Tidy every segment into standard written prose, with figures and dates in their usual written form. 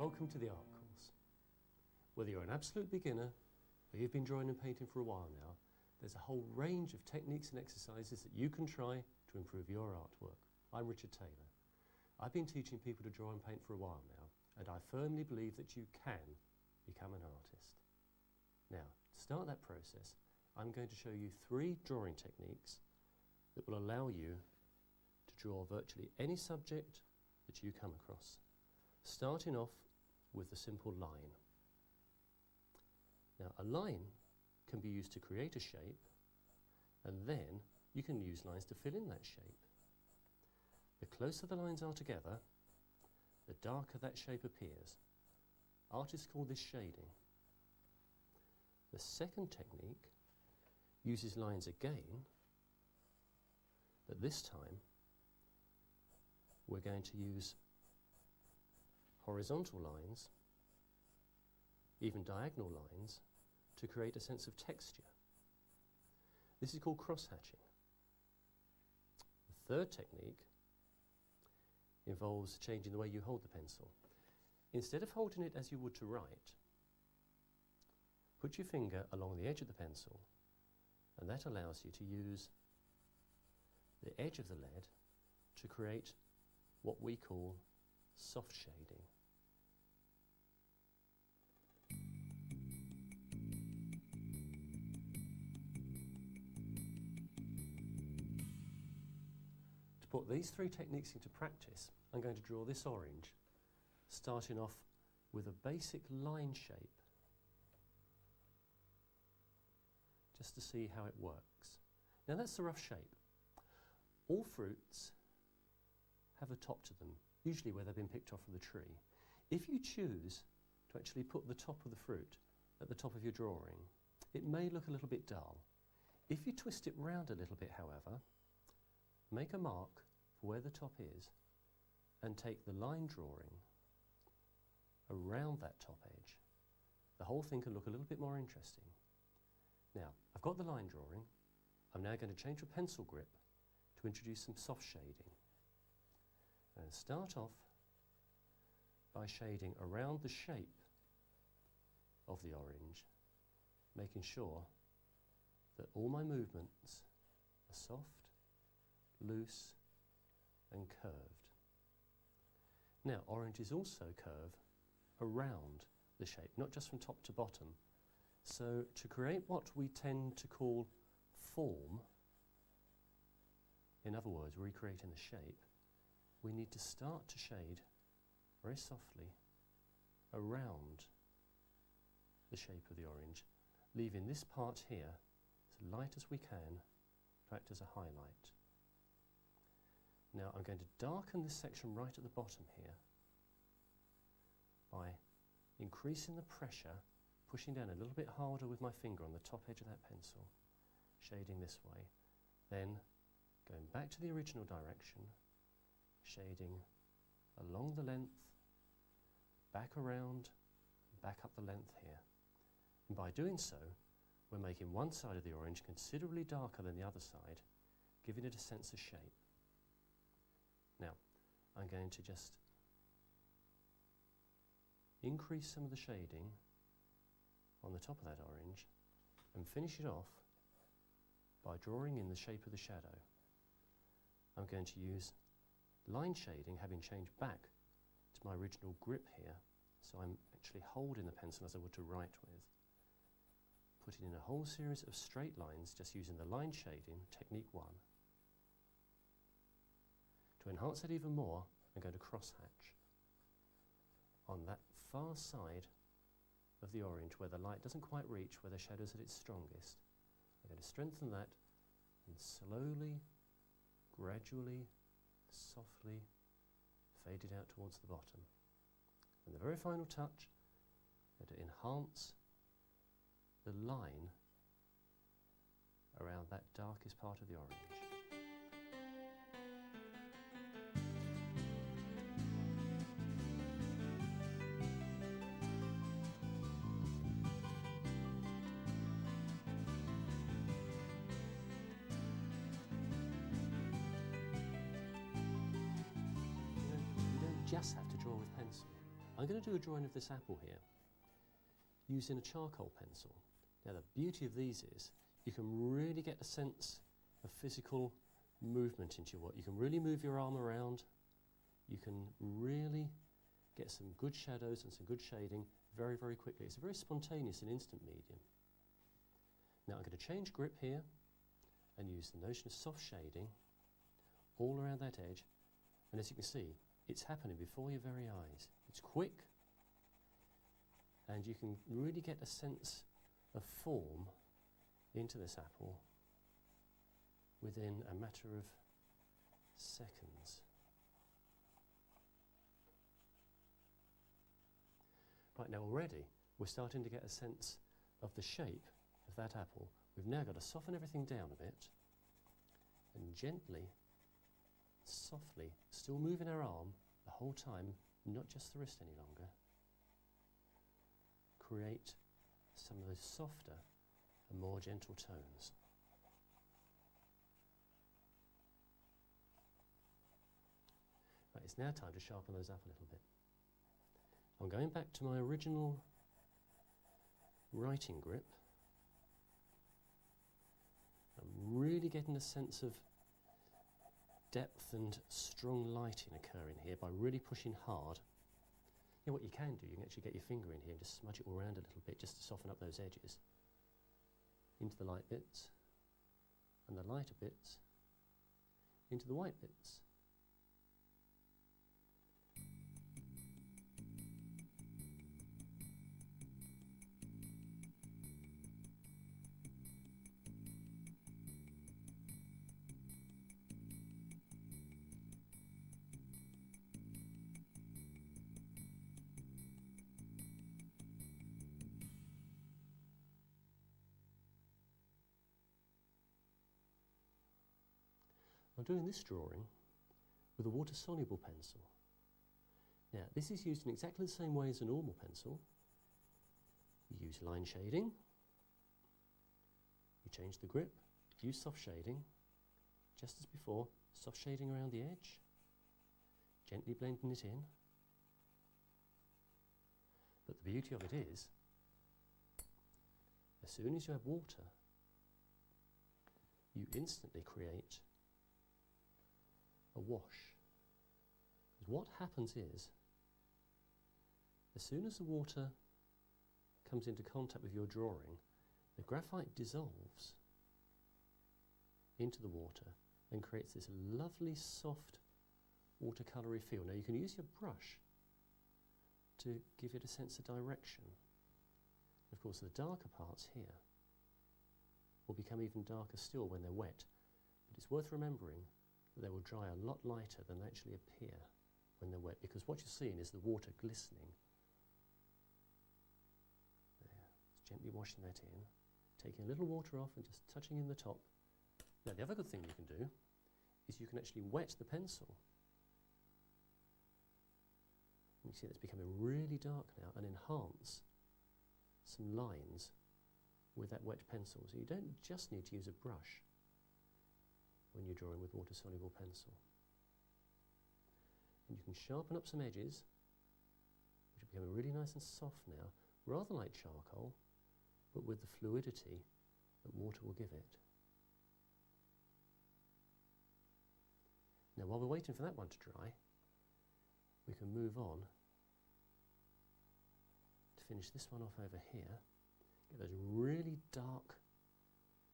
Welcome to the art course. Whether you're an absolute beginner or you've been drawing and painting for a while now, there's a whole range of techniques and exercises that you can try to improve your artwork. I'm Richard Taylor. I've been teaching people to draw and paint for a while now, and I firmly believe that you can become an artist. Now, to start that process, I'm going to show you 3 drawing techniques that will allow you to draw virtually any subject that you come across. Starting off with the simple line. Now, a line can be used to create a shape, and then you can use lines to fill in that shape. The closer the lines are together, the darker that shape appears. Artists call this shading. The second technique uses lines again, but this time we're going to use horizontal lines, even diagonal lines, to create a sense of texture. This is called cross-hatching. The third technique involves changing the way you hold the pencil. Instead of holding it as you would to write, put your finger along the edge of the pencil, and that allows you to use the edge of the lead to create what we call soft shading. To put these 3 techniques into practice, I'm going to draw this orange, starting off with a basic line shape, just to see how it works. Now that's the rough shape. All fruits have a top to them, usually where they've been picked off from the tree. If you choose to actually put the top of the fruit at the top of your drawing, it may look a little bit dull. If you twist it round a little bit, however, make a mark for where the top is and take the line drawing around that top edge, the whole thing can look a little bit more interesting. Now, I've got the line drawing. I'm now going to change to a pencil grip to introduce some soft shading. And start off by shading around the shape of the orange, making sure that all my movements are soft, loose and curved. Now, oranges also curve around the shape, not just from top to bottom. So to create what we tend to call form, in other words, recreating the shape, we need to start to shade very softly around the shape of the orange, leaving this part here as light as we can to act as a highlight. Now I'm going to darken this section right at the bottom here by increasing the pressure, pushing down a little bit harder with my finger on the top edge of that pencil, shading this way, then going back to the original direction, shading along the length, back around, back up the length here. And by doing so, we're making one side of the orange considerably darker than the other side, giving it a sense of shape. Now, I'm going to just increase some of the shading on the top of that orange and finish it off by drawing in the shape of the shadow. I'm going to use line shading, having changed back to my original grip here, so I'm actually holding the pencil as I would to write with, putting in a whole series of straight lines just using the line shading, technique 1. To enhance it even more, I'm going to cross-hatch on that far side of the orange where the light doesn't quite reach, where the shadow's at its strongest. I'm going to strengthen that and slowly, gradually, softly fade it out towards the bottom. And the very final touch, I'm going to enhance the line around that darkest part of the orange. just have to draw with pencil. I'm going to do a drawing of this apple here using a charcoal pencil. Now the beauty of these is you can really get a sense of physical movement into your work. You can really move your arm around. You can really get some good shadows and some good shading very, very quickly. It's a very spontaneous and instant medium. Now I'm going to change grip here and use the notion of soft shading all around that edge. And as you can see, it's happening before your very eyes. It's quick, and you can really get a sense of form into this apple within a matter of seconds. Right, now already we're starting to get a sense of the shape of that apple. We've now got to soften everything down a bit and gently, softly, still moving our arm the whole time, not just the wrist any longer, create some of those softer and more gentle tones. Right, it's now time to sharpen those up a little bit. I'm going back to my original writing grip. I'm really getting a sense of depth and strong lighting occurring here by really pushing hard. You know what you can do, you can actually get your finger in here and just smudge it all around a little bit just to soften up those edges into the light bits and the lighter bits into the white bits. I'm doing this drawing with a water-soluble pencil. Now, this is used in exactly the same way as a normal pencil. You use line shading, you change the grip, use soft shading, just as before, soft shading around the edge, gently blending it in. But the beauty of it is, as soon as you have water, you instantly create a wash. Because what happens is, as soon as the water comes into contact with your drawing, the graphite dissolves into the water and creates this lovely soft watercolory feel. Now you can use your brush to give it a sense of direction. Of course the darker parts here will become even darker still when they're wet, but it's worth remembering they will dry a lot lighter than they actually appear when they're wet, because what you're seeing is the water glistening. There, just gently washing that in, taking a little water off and just touching in the top. Now the other good thing you can do is you can actually wet the pencil. And you see it's becoming really dark now, and enhance some lines with that wet pencil. So you don't just need to use a brush when you're drawing with water-soluble pencil. And you can sharpen up some edges, which are becoming really nice and soft now, rather like charcoal, but with the fluidity that water will give it. Now while we're waiting for that one to dry, we can move on to finish this one off over here. Get those really dark,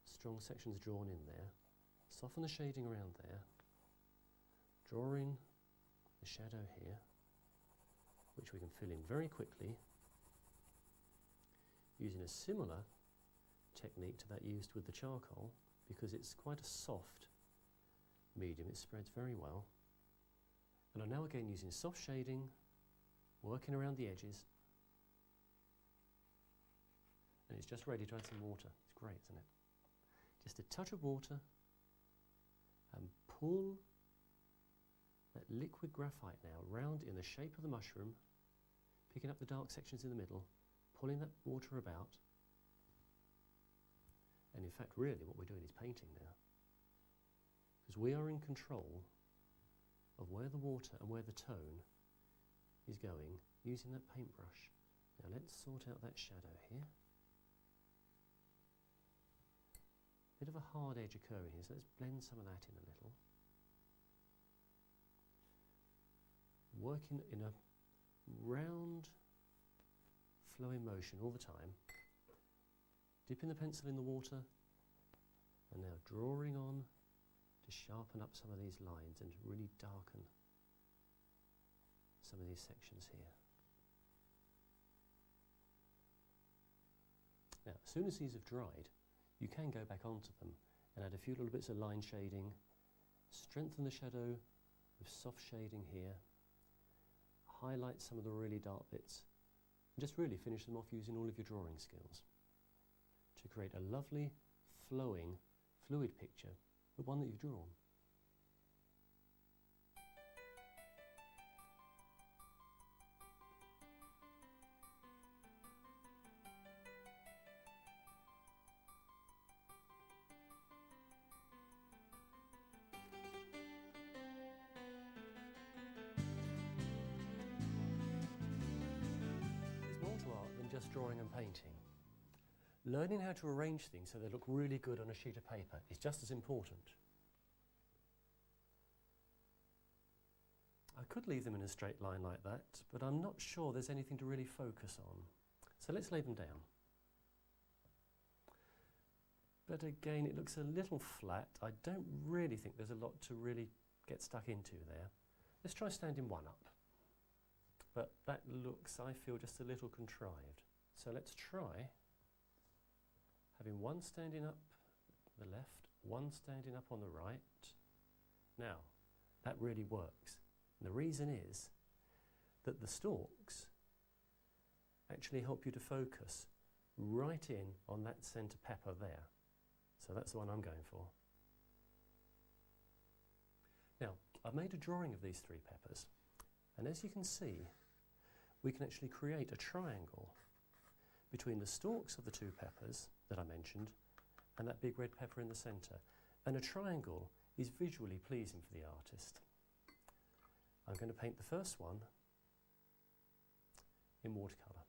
strong sections drawn in there. Soften the shading around there, draw in the shadow here, which we can fill in very quickly using a similar technique to that used with the charcoal, because it's quite a soft medium, it spreads very well. And I'm now again using soft shading, working around the edges, and it's just ready to add some water. It's great, isn't it? Just a touch of water, and pull that liquid graphite now round in the shape of the mushroom, picking up the dark sections in the middle, pulling that water about. And in fact, really what we're doing is painting now, because we are in control of where the water and where the tone is going using that paintbrush. Now let's sort out that shadow here. Bit of a hard edge occurring here, so let's blend some of that in a little. Working in a round, flowing motion all the time. Dipping the pencil in the water and now drawing on to sharpen up some of these lines and really darken some of these sections here. Now, as soon as these have dried, you can go back onto them and add a few little bits of line shading, strengthen the shadow with soft shading here, highlight some of the really dark bits, and just really finish them off using all of your drawing skills to create a lovely, flowing, fluid picture, the one that you've drawn. Just drawing and painting. Learning how to arrange things so they look really good on a sheet of paper is just as important. I could leave them in a straight line like that, but I'm not sure there's anything to really focus on. So let's lay them down. But again, it looks a little flat. I don't really think there's a lot to really get stuck into there. Let's try standing one up. But that looks, I feel, just a little contrived. So let's try having one standing up the left, one standing up on the right. Now, that really works. And the reason is that the stalks actually help you to focus right in on that centre pepper there. So that's the one I'm going for. Now, I've made a drawing of these three peppers. And as you can see, we can actually create a triangle between the stalks of the two peppers that I mentioned and that big red pepper in the centre. And a triangle is visually pleasing for the artist. I'm going to paint the first one in watercolour.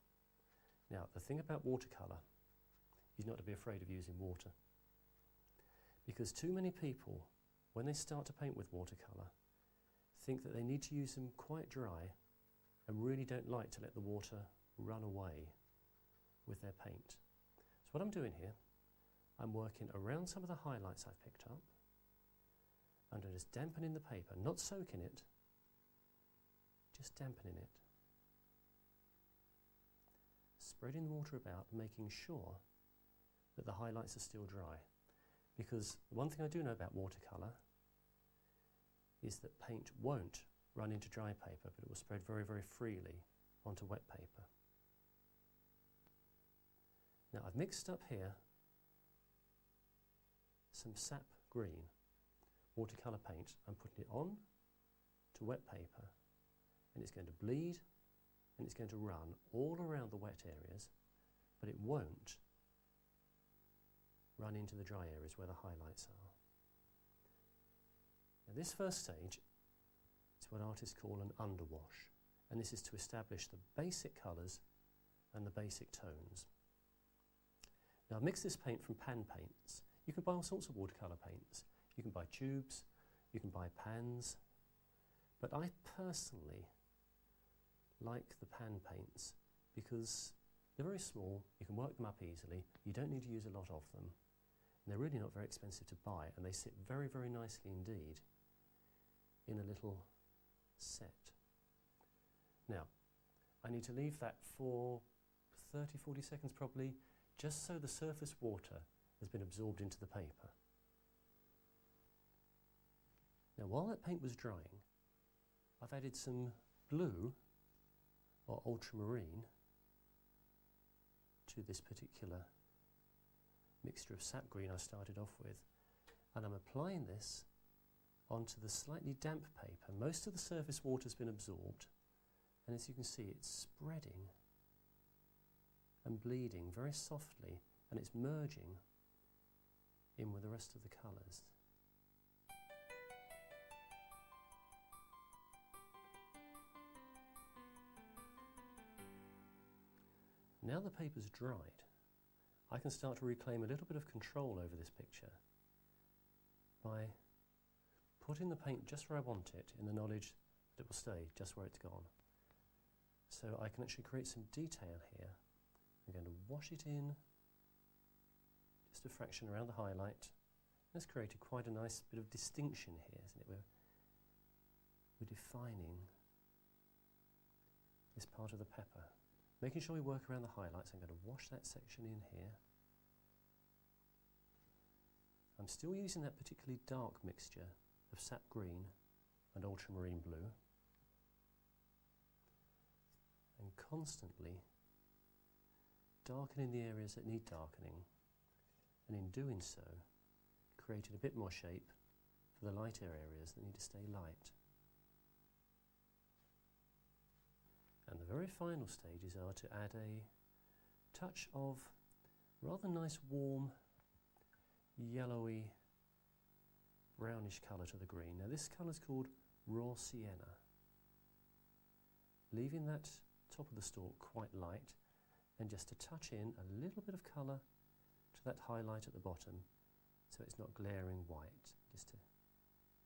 Now, the thing about watercolour is not to be afraid of using water, because too many people, when they start to paint with watercolour, think that they need to use them quite dry and really don't like to let the water run away with their paint. So what I'm doing here, I'm working around some of the highlights I've picked up. I'm just dampening the paper, not soaking it, just dampening it. Spreading the water about, making sure that the highlights are still dry. Because the one thing I do know about watercolour is that paint won't run into dry paper, but it will spread very, very freely onto wet paper. Now I've mixed up here some sap green watercolour paint. I'm putting it on to wet paper, and it's going to bleed and it's going to run all around the wet areas, but it won't run into the dry areas where the highlights are. Now this first stage is what artists call an underwash, and this is to establish the basic colours and the basic tones. Now I've mixed this paint from pan paints. You can buy all sorts of watercolour paints. You can buy tubes, you can buy pans, but I personally like the pan paints because they're very small, you can work them up easily, you don't need to use a lot of them, and they're really not very expensive to buy, and they sit very, very nicely indeed in a little set. Now, I need to leave that for 30-40 seconds probably, just so the surface water has been absorbed into the paper. Now, while that paint was drying, I've added some blue or ultramarine to this particular mixture of sap green I started off with, and I'm applying this onto the slightly damp paper. Most of the surface water has been absorbed, and as you can see, it's spreading and bleeding very softly, and it's merging in with the rest of the colours. Now the paper's dried, I can start to reclaim a little bit of control over this picture by putting the paint just where I want it, in the knowledge that it will stay just where it's gone. So I can actually create some detail here. I'm going to wash it in just a fraction around the highlight. That's created quite a nice bit of distinction here, isn't it? We're defining this part of the pepper. Making sure we work around the highlights. I'm going to wash that section in here. I'm still using that particularly dark mixture of sap green and ultramarine blue, and constantly darkening the areas that need darkening, and in doing so creating a bit more shape for the lighter areas that need to stay light. And the very final stages are to add a touch of rather nice warm yellowy brownish colour to the green. Now this colour is called raw sienna. Leaving that top of the stalk quite light, and just to touch in a little bit of colour to that highlight at the bottom so it's not glaring white. Just to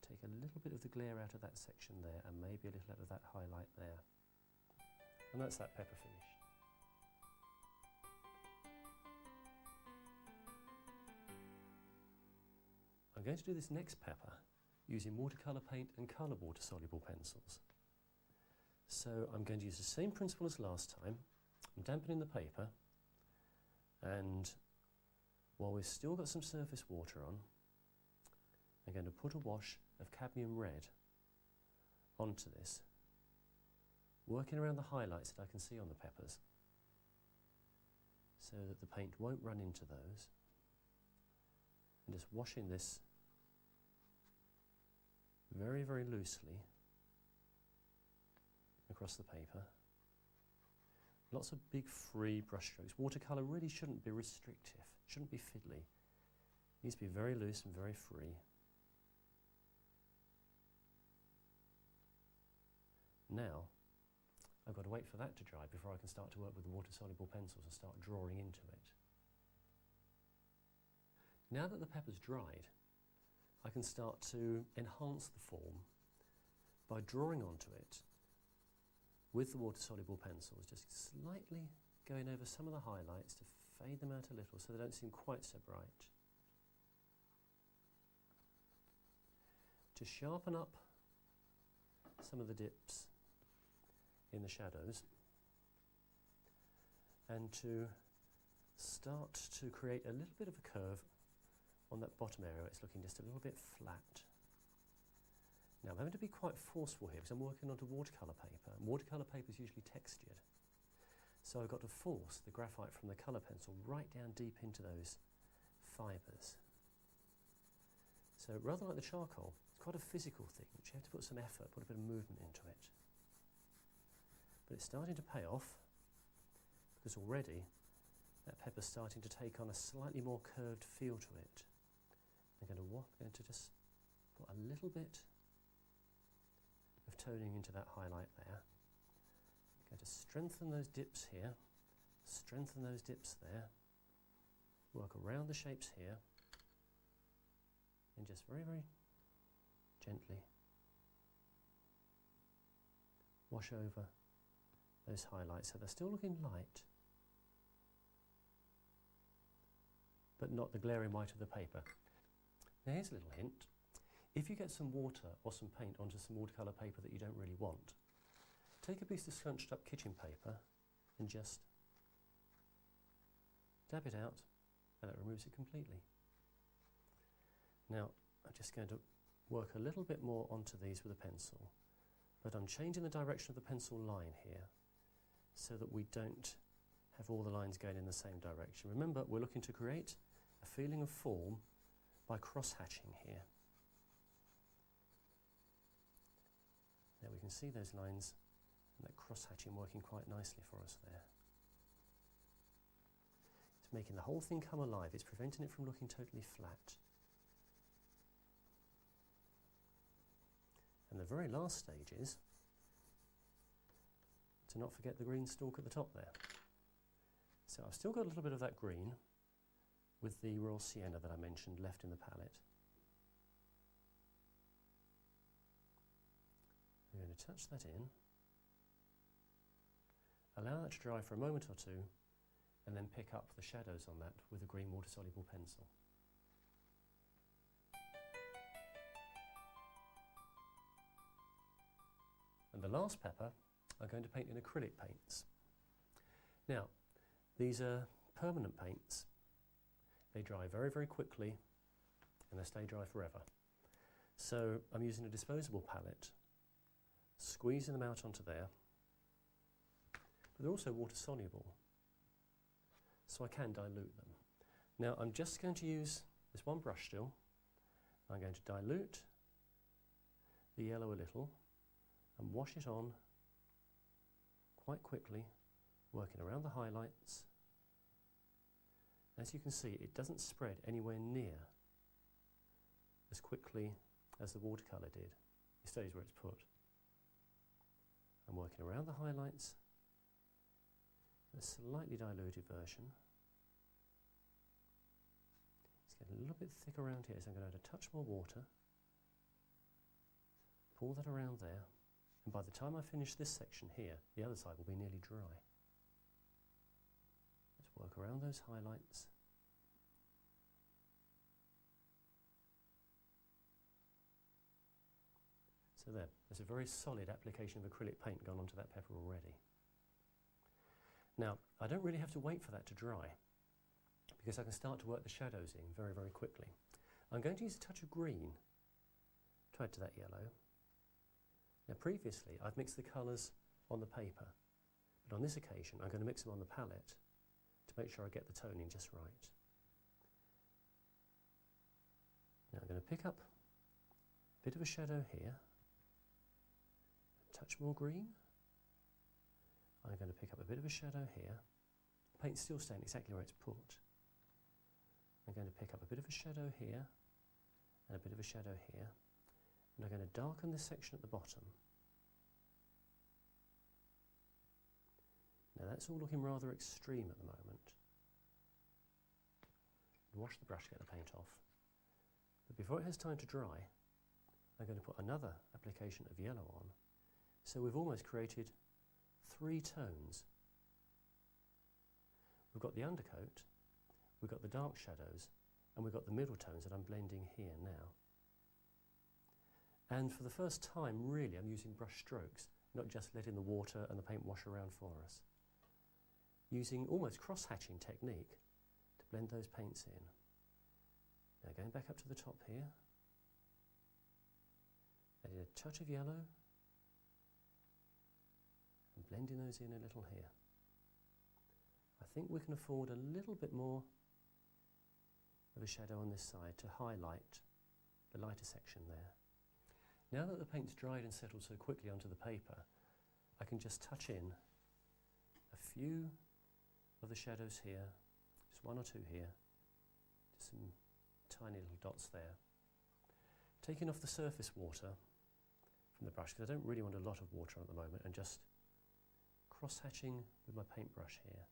take a little bit of the glare out of that section there, and maybe a little out of that highlight there. And that's that pepper finished. I'm going to do this next pepper using watercolour paint and colour water soluble pencils. So I'm going to use the same principle as last time. I'm dampening the paper, and while we've still got some surface water on, I'm going to put a wash of cadmium red onto this, working around the highlights that I can see on the peppers so that the paint won't run into those, and just washing this very, very loosely across the paper. Lots of big free brush strokes. Watercolour really shouldn't be restrictive, shouldn't be fiddly. It needs to be very loose and very free. Now, I've got to wait for that to dry before I can start to work with the water-soluble pencils and start drawing into it. Now that the pepper's dried, I can start to enhance the form by drawing onto it with the water-soluble pencils, just slightly going over some of the highlights to fade them out a little so they don't seem quite so bright. To sharpen up some of the dips in the shadows, and to start to create a little bit of a curve on that bottom area. It's looking just a little bit flat. Now I'm having to be quite forceful here because I'm working onto watercolour paper, and watercolour paper is usually textured. So I've got to force the graphite from the colour pencil right down deep into those fibres. So rather like the charcoal, it's quite a physical thing, which you have to put some effort, put a bit of movement into it. But it's starting to pay off, because already that pepper's starting to take on a slightly more curved feel to it. I'm going to just put a little bit of toning into that highlight there. I'm going to strengthen those dips here, strengthen those dips there, work around the shapes here, and just very, very gently wash over those highlights so they're still looking light, but not the glaring white of the paper. Now here's a little hint. If you get some water or some paint onto some watercolour paper that you don't really want, take a piece of scrunched up kitchen paper and just dab it out, and it removes it completely. Now I'm just going to work a little bit more onto these with a pencil, but I'm changing the direction of the pencil line here so that we don't have all the lines going in the same direction. Remember, we're looking to create a feeling of form by cross-hatching here. There we can see those lines and that cross-hatching working quite nicely for us there. It's making the whole thing come alive. It's preventing it from looking totally flat. And the very last stage is to not forget the green stalk at the top there. So I've still got a little bit of that green with the Royal Sienna that I mentioned left in the palette. I'm going to touch that in, allow that to dry for a moment or two, and then pick up the shadows on that with a green water-soluble pencil. And the last pepper I'm going to paint in acrylic paints. Now, these are permanent paints. They dry very, very quickly and they stay dry forever. So I'm using a disposable palette, squeezing them out onto there, but they're also water soluble, so I can dilute them. Now I'm just going to use this one brush still. I'm going to dilute the yellow a little and wash it on quite quickly, working around the highlights. As you can see, it doesn't spread anywhere near as quickly as the watercolour did. It stays where it's put. I'm working around the highlights, a slightly diluted version. It's getting a little bit thick around here, so I'm going to add a touch more water, pour that around there, and by the time I finish this section here, the other side will be nearly dry. Let's work around those highlights. So there's a very solid application of acrylic paint gone onto that pepper already. Now, I don't really have to wait for that to dry, because I can start to work the shadows in very, very quickly. I'm going to use a touch of green to add to that yellow. Now previously I've mixed the colours on the paper, but on this occasion I'm going to mix them on the palette to make sure I get the toning just right. Now I'm going to pick up a bit of a shadow here, a touch more green. I'm going to pick up a bit of a shadow here. The paint's still staying exactly where it's put. I'm going to pick up a bit of a shadow here and a bit of a shadow here. And I'm going to darken this section at the bottom. Now that's all looking rather extreme at the moment. Wash the brush, get the paint off. But before it has time to dry, I'm going to put another application of yellow on. So we've almost created 3 tones. We've got the undercoat, we've got the dark shadows, and we've got the middle tones that I'm blending here now. And for the first time, really, I'm using brush strokes, not just letting the water and the paint wash around for us. Using almost cross-hatching technique to blend those paints in. Now going back up to the top here, adding a touch of yellow, and blending those in a little here. I think we can afford a little bit more of a shadow on this side to highlight the lighter section there. Now that the paint's dried and settled so quickly onto the paper, I can just touch in a few of the shadows here, just 1 or 2 here, just some tiny little dots there. Taking off the surface water from the brush, because I don't really want a lot of water at the moment, and just cross-hatching with my paintbrush here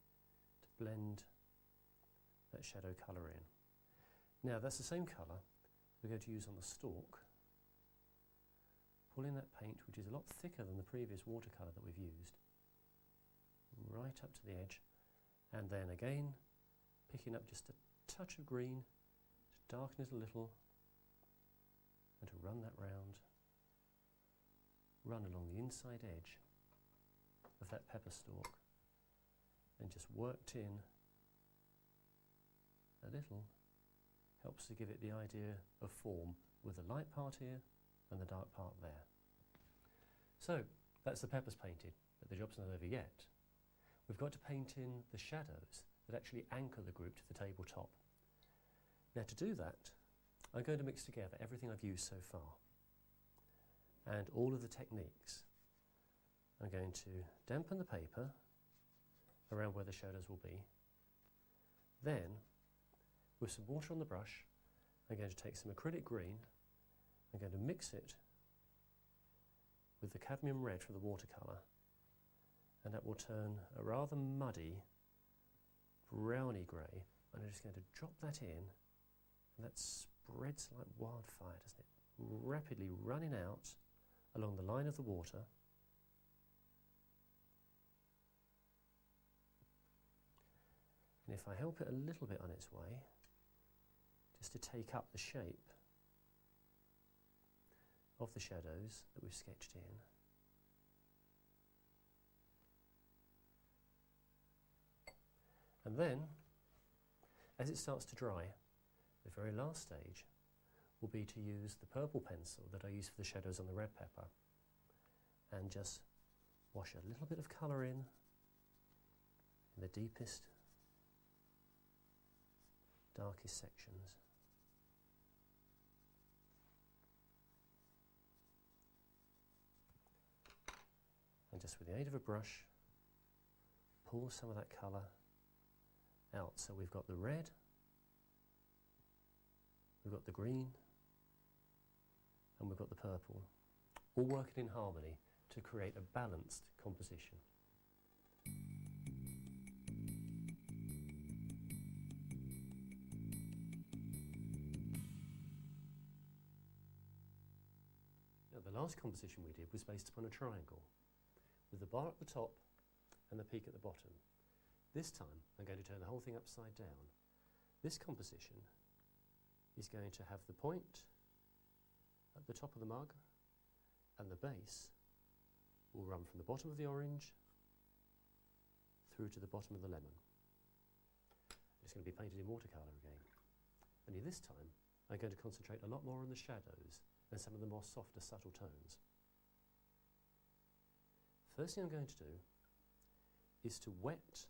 to blend that shadow colour in. Now that's the same colour we're going to use on the stalk. Pulling that paint, which is a lot thicker than the previous watercolour that we've used, right up to the edge, and then again picking up just a touch of green to darken it a little and to run that round, run along the inside edge of that pepper stalk, and just worked in a little, helps to give it the idea of form with the light part here and the dark part there. So that's the peppers painted, but the job's not over yet. We've got to paint in the shadows that actually anchor the group to the tabletop. Now to do that, I'm going to mix together everything I've used so far and all of the techniques. I'm going to dampen the paper around where the shadows will be. Then, with some water on the brush, I'm going to take some acrylic green. I'm going to mix it with the cadmium red from the watercolour, and that will turn a rather muddy browny grey, and I'm just going to drop that in, and that spreads like wildfire, doesn't it? Rapidly running out along the line of the water. And if I help it a little bit on its way, just to take up the shape of the shadows that we've sketched in, and then, as it starts to dry, the very last stage will be to use the purple pencil that I use for the shadows on the red pepper and just wash a little bit of colour in the deepest, darkest sections. And just with the aid of a brush, pull some of that colour out. So we've got the red, we've got the green, and we've got the purple, all working in harmony to create a balanced composition. Now, the last composition we did was based upon a triangle, with the bar at the top and the peak at the bottom. This time I'm going to turn the whole thing upside down. This composition is going to have the point at the top of the mug, and the base will run from the bottom of the orange through to the bottom of the lemon. It's going to be painted in watercolour again. Only this time I'm going to concentrate a lot more on the shadows and some of the more softer, subtle tones. First thing I'm going to do is to wet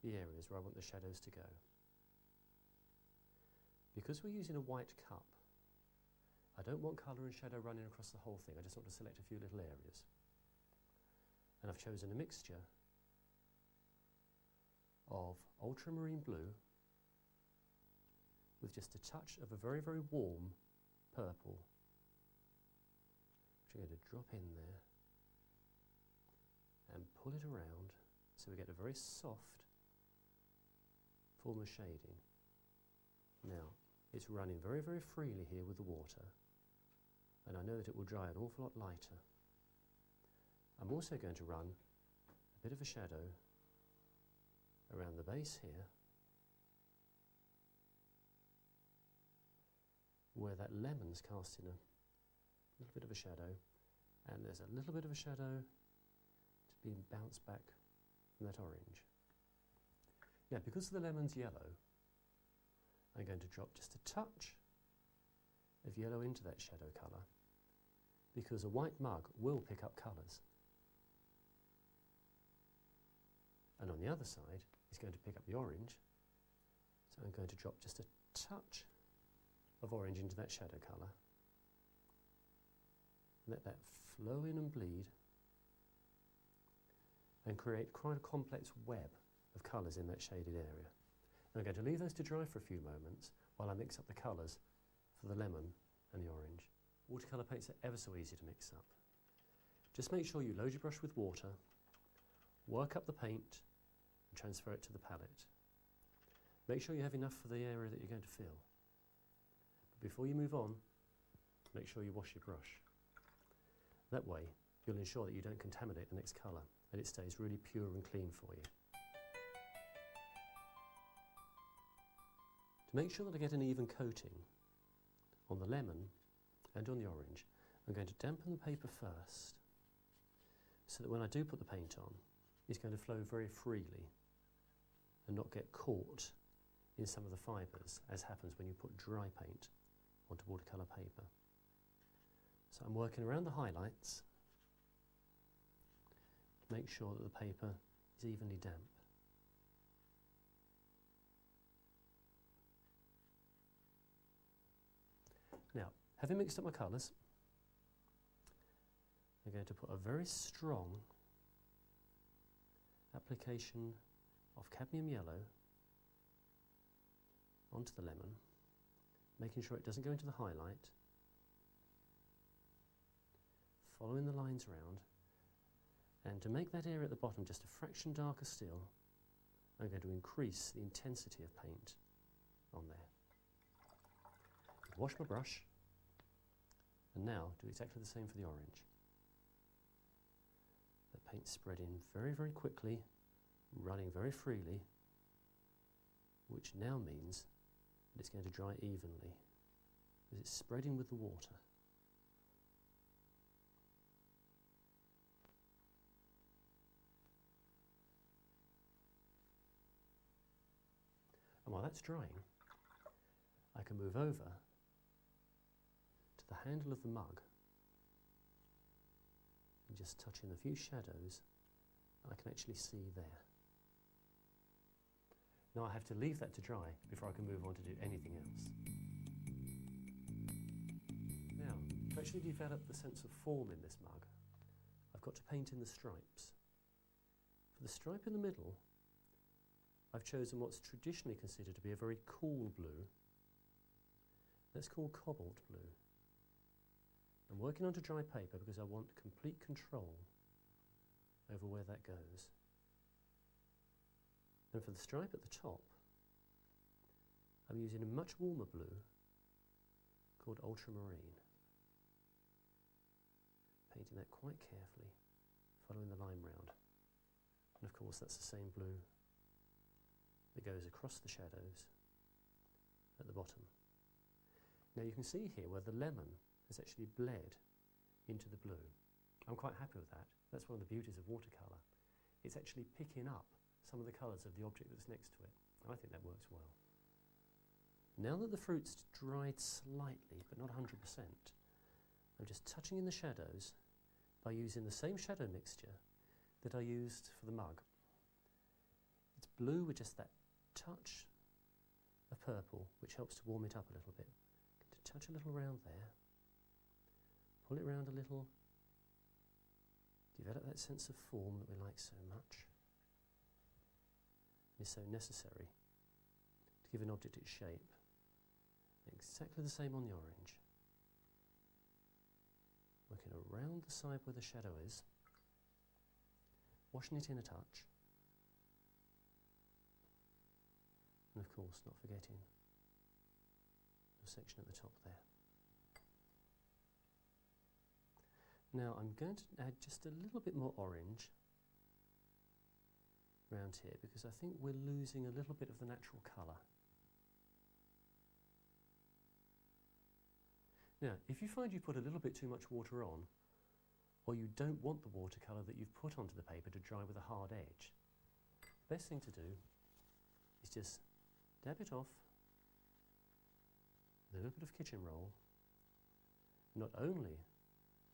the areas where I want the shadows to go. Because we're using a white cup, I don't want colour and shadow running across the whole thing. I just want to select a few little areas. And I've chosen a mixture of ultramarine blue with just a touch of a very, very warm purple, which I'm going to drop in there and pull it around so we get a very soft form of shading. Now, it's running very, very freely here with the water, and I know that it will dry an awful lot lighter. I'm also going to run a bit of a shadow around the base here, where that lemon's casting a little bit of a shadow, and there's a little bit of a shadow being bounced back from that orange. Now, because the lemon's yellow, I'm going to drop just a touch of yellow into that shadow colour, because a white mug will pick up colours. And on the other side, it's going to pick up the orange, so I'm going to drop just a touch of orange into that shadow colour. Let that flow in and bleed, and create quite a complex web of colours in that shaded area. And I'm going to leave those to dry for a few moments while I mix up the colours for the lemon and the orange. Watercolour paints are ever so easy to mix up. Just make sure you load your brush with water, work up the paint and transfer it to the palette. Make sure you have enough for the area that you're going to fill. But before you move on, make sure you wash your brush. That way you'll ensure that you don't contaminate the next colour and it stays really pure and clean for you. To make sure that I get an even coating on the lemon and on the orange, I'm going to dampen the paper first, so that when I do put the paint on, it's going to flow very freely and not get caught in some of the fibres, as happens when you put dry paint onto watercolour paper. So I'm working around the highlights to make sure that the paper is evenly damp. Now, having mixed up my colours, I'm going to put a very strong application of cadmium yellow onto the lemon, making sure it doesn't go into the highlight, following the lines round, and to make that area at the bottom just a fraction darker still, I'm going to increase the intensity of paint on there. Wash my brush, and now do exactly the same for the orange. The paint spreading very, very quickly, running very freely, which now means that it's going to dry evenly, as it's spreading with the water. And while that's drying, I can move over to the handle of the mug and just touch in a few shadows I can actually see there. Now I have to leave that to dry before I can move on to do anything else. Now, to actually develop the sense of form in this mug, I've got to paint in the stripes. For the stripe in the middle, I've chosen what's traditionally considered to be a very cool blue. That's called cobalt blue. I'm working onto dry paper because I want complete control over where that goes. And for the stripe at the top, I'm using a much warmer blue called ultramarine. Painting that quite carefully, following the line round. And of course that's the same blue that goes across the shadows at the bottom. Now you can see here where the lemon has actually bled into the blue. I'm quite happy with that. That's one of the beauties of watercolour. It's actually picking up some of the colours of the object that's next to it. I think that works well. Now that the fruit's dried slightly, but not 100%, I'm just touching in the shadows by using the same shadow mixture that I used for the mug. It's blue with just that touch of purple, which helps to warm it up a little bit. To touch a little around there, pull it around a little, develop that sense of form that we like so much. It's so necessary to give an object its shape. Exactly the same on the orange. Working around the side where the shadow is, washing it in a touch, and of course not forgetting the section at the top there. Now I'm going to add just a little bit more orange around here because I think we're losing a little bit of the natural colour. Now if you find you put a little bit too much water on, or you don't want the watercolour that you've put onto the paper to dry with a hard edge, the best thing to do is just dab it off with a little bit of kitchen roll. Not only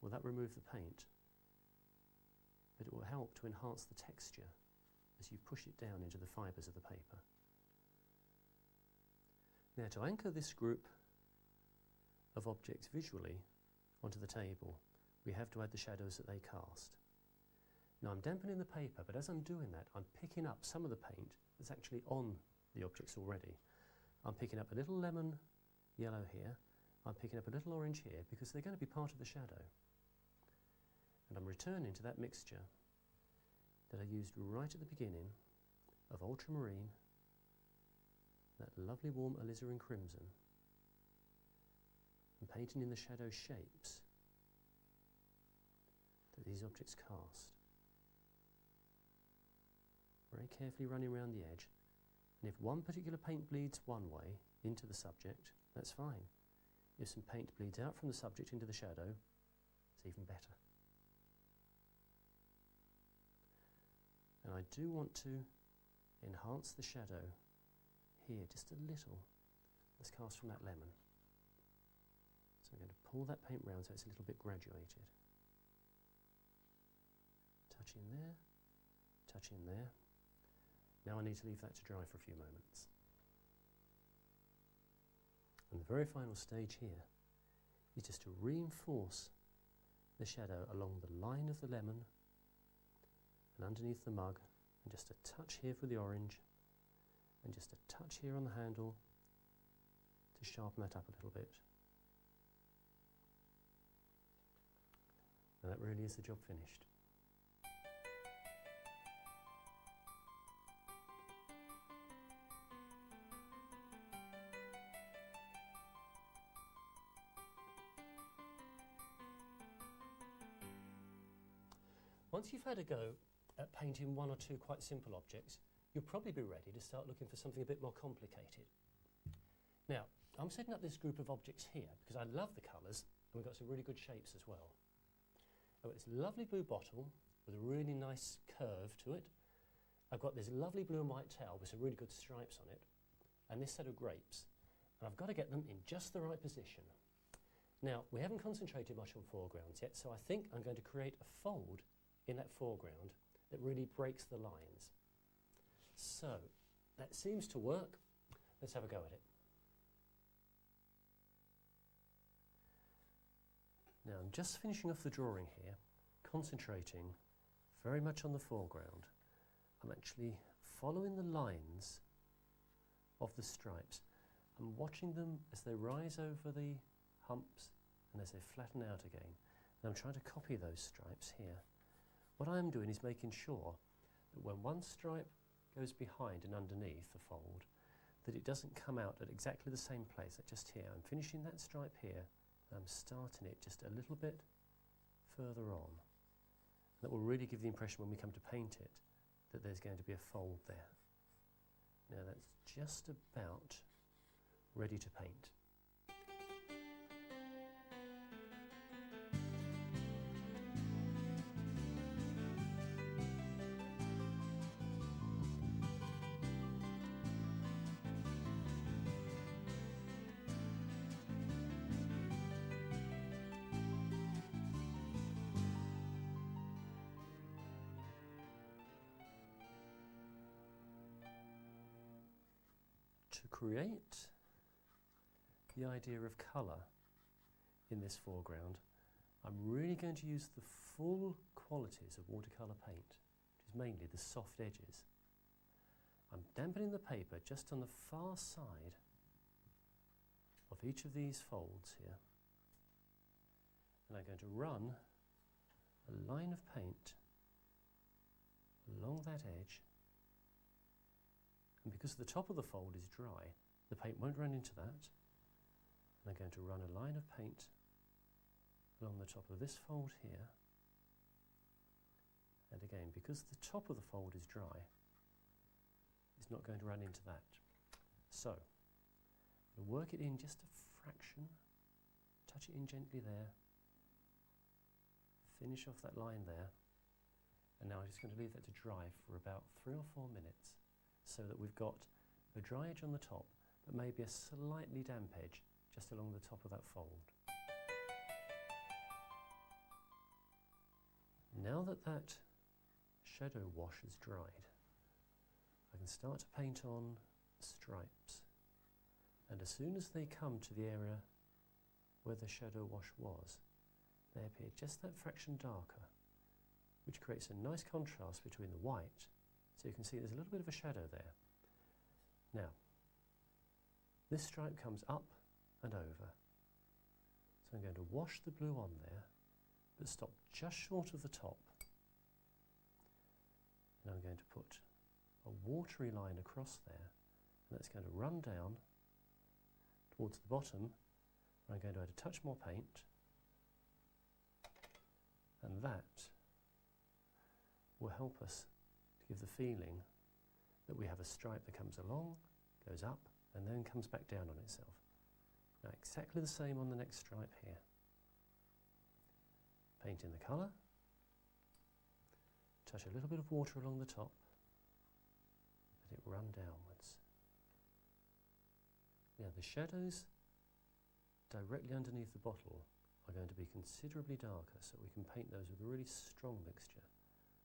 will that remove the paint, but it will help to enhance the texture as you push it down into the fibres of the paper. Now to anchor this group of objects visually onto the table, we have to add the shadows that they cast. Now I'm dampening the paper, but as I'm doing that, I'm picking up some of the paint that's actually on the objects already. I'm picking up a little lemon yellow here, I'm picking up a little orange here, because they're going to be part of the shadow. And I'm returning to that mixture that I used right at the beginning of ultramarine, that lovely warm alizarin crimson, and painting in the shadow shapes that these objects cast. Very carefully running around the edge, and if one particular paint bleeds one way into the subject, that's fine. If some paint bleeds out from the subject into the shadow, it's even better. And I do want to enhance the shadow here just a little. Let's cast from that lemon. So I'm going to pull that paint round so it's a little bit graduated. Touch in there, touch in there. Now I need to leave that to dry for a few moments. And the very final stage here is just to reinforce the shadow along the line of the lemon and underneath the mug, and just a touch here for the orange, and just a touch here on the handle to sharpen that up a little bit. And that really is the job finished. once you've had a go at painting one or two quite simple objects, you'll probably be ready to start looking for something a bit more complicated. Now, I'm setting up this group of objects here because I love the colours and we've got some really good shapes as well. I've got this lovely blue bottle with a really nice curve to it. I've got this lovely blue and white towel with some really good stripes on it, and this set of grapes. And I've got to get them in just the right position. Now, we haven't concentrated much on foregrounds yet, so I think I'm going to create a fold in that foreground that really breaks the lines. So, that seems to work. Let's have a go at it. Now, I'm just finishing off the drawing here, concentrating very much on the foreground. I'm actually following the lines of the stripes. I'm watching them as they rise over the humps and as they flatten out again. And I'm trying to copy those stripes here. What I'm doing is making sure that when one stripe goes behind and underneath the fold, that it doesn't come out at exactly the same place, like just here. I'm finishing that stripe here, and I'm starting it just a little bit further on. That will really give the impression when we come to paint it that there's going to be a fold there. Now that's just about ready to paint. To create the idea of colour in this foreground, I'm really going to use the full qualities of watercolour paint, which is mainly the soft edges. I'm dampening the paper just on the far side of each of these folds here, and I'm going to run a line of paint along that edge. And because the top of the fold is dry, the paint won't run into that. And I'm going to run a line of paint along the top of this fold here. And again, because the top of the fold is dry, it's not going to run into that. So, I'm going to work it in just a fraction, touch it in gently there, finish off that line there, and now I'm just going to leave that to dry for about 3 or 4 minutes, so that we've got a dry edge on the top, but maybe a slightly damp edge just along the top of that fold. Now that that shadow wash has dried, I can start to paint on stripes. And as soon as they come to the area where the shadow wash was, they appear just that fraction darker, which creates a nice contrast between the white. So you can see there's a little bit of a shadow there. Now, this stripe comes up and over. So I'm going to wash the blue on there, but stop just short of the top. And I'm going to put a watery line across there, and that's going to run down towards the bottom. And I'm going to add a touch more paint, and that will help us give the feeling that we have a stripe that comes along, goes up, and then comes back down on itself. Now exactly the same on the next stripe here. Paint in the colour, touch a little bit of water along the top, let it run downwards. Now the shadows directly underneath the bottle are going to be considerably darker, so we can paint those with a really strong mixture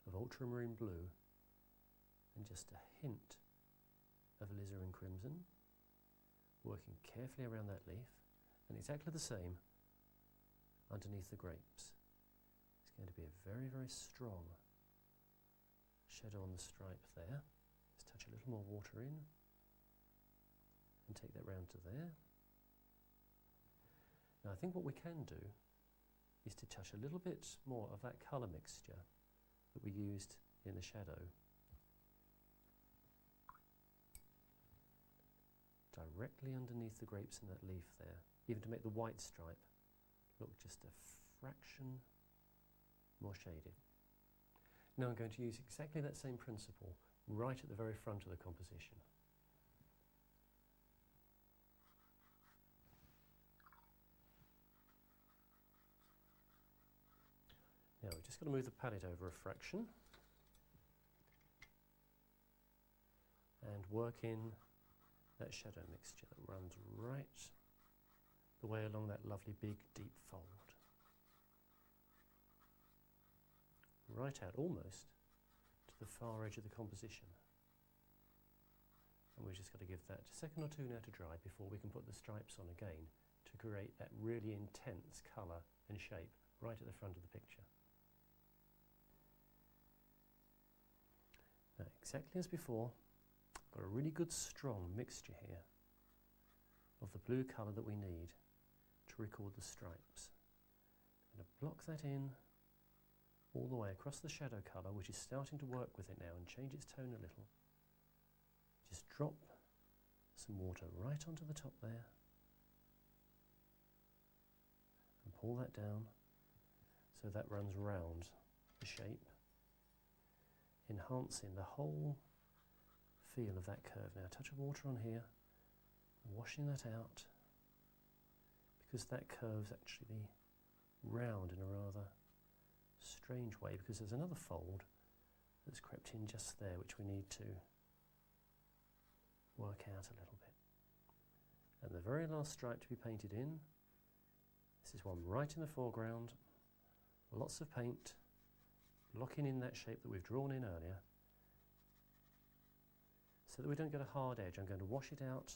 of ultramarine blue and just a hint of alizarin crimson, working carefully around that leaf, and exactly the same underneath the grapes. It's going to be a very, very strong shadow on the stripe there. Let's touch a little more water in and take that round to there. Now I think what we can do is to touch a little bit more of that colour mixture that we used in the shadow directly underneath the grapes in that leaf there, even to make the white stripe look just a fraction more shaded. Now I'm going to use exactly that same principle right at the very front of the composition. Now we've just got to move the palette over a fraction and work in that shadow mixture that runs right the way along that lovely big deep fold. Right out almost to the far edge of the composition. And we've just got to give that a second or two now to dry before we can put the stripes on again to create that really intense colour and shape right at the front of the picture. Now, exactly as before, I've got a really good strong mixture here of the blue colour that we need to record the stripes. I'm going to block that in all the way across the shadow colour, which is starting to work with it now and change its tone a little. Just drop some water right onto the top there and pull that down so that runs round the shape, enhancing the whole feel of that curve. Now, a touch of water on here, washing that out, because that curve's actually round in a rather strange way, because there's another fold that's crept in just there which we need to work out a little bit. And the very last stripe to be painted in, this is one right in the foreground, lots of paint, locking in that shape that we've drawn in earlier, so that we don't get a hard edge. I'm going to wash it out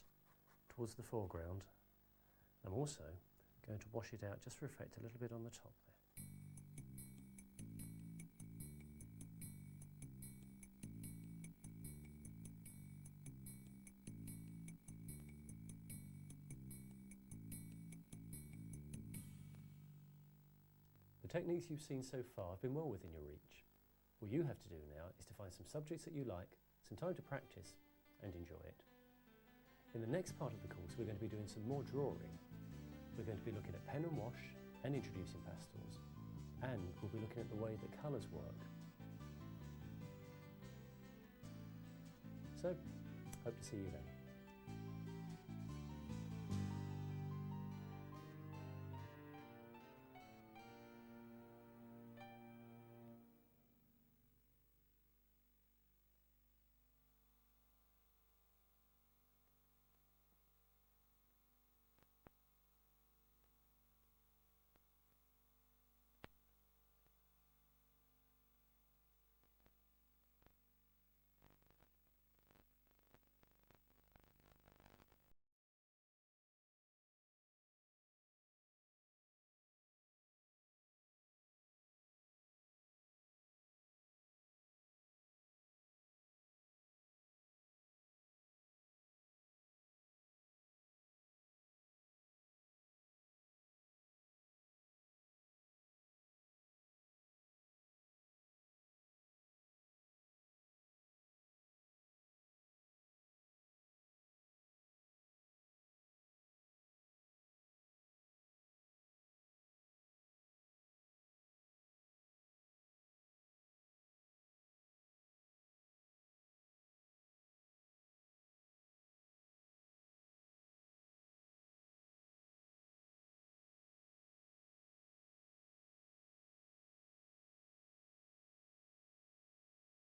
towards the foreground. I'm also going to wash it out just for effect a little bit on the top there. The techniques you've seen so far have been well within your reach. What you have to do now is to find some subjects that you like, some time to practice and enjoy it. In the next part of the course we're going to be doing some more drawing. We're going to be looking at pen and wash and introducing pastels, and we'll be looking at the way that colours work. So, hope to see you then.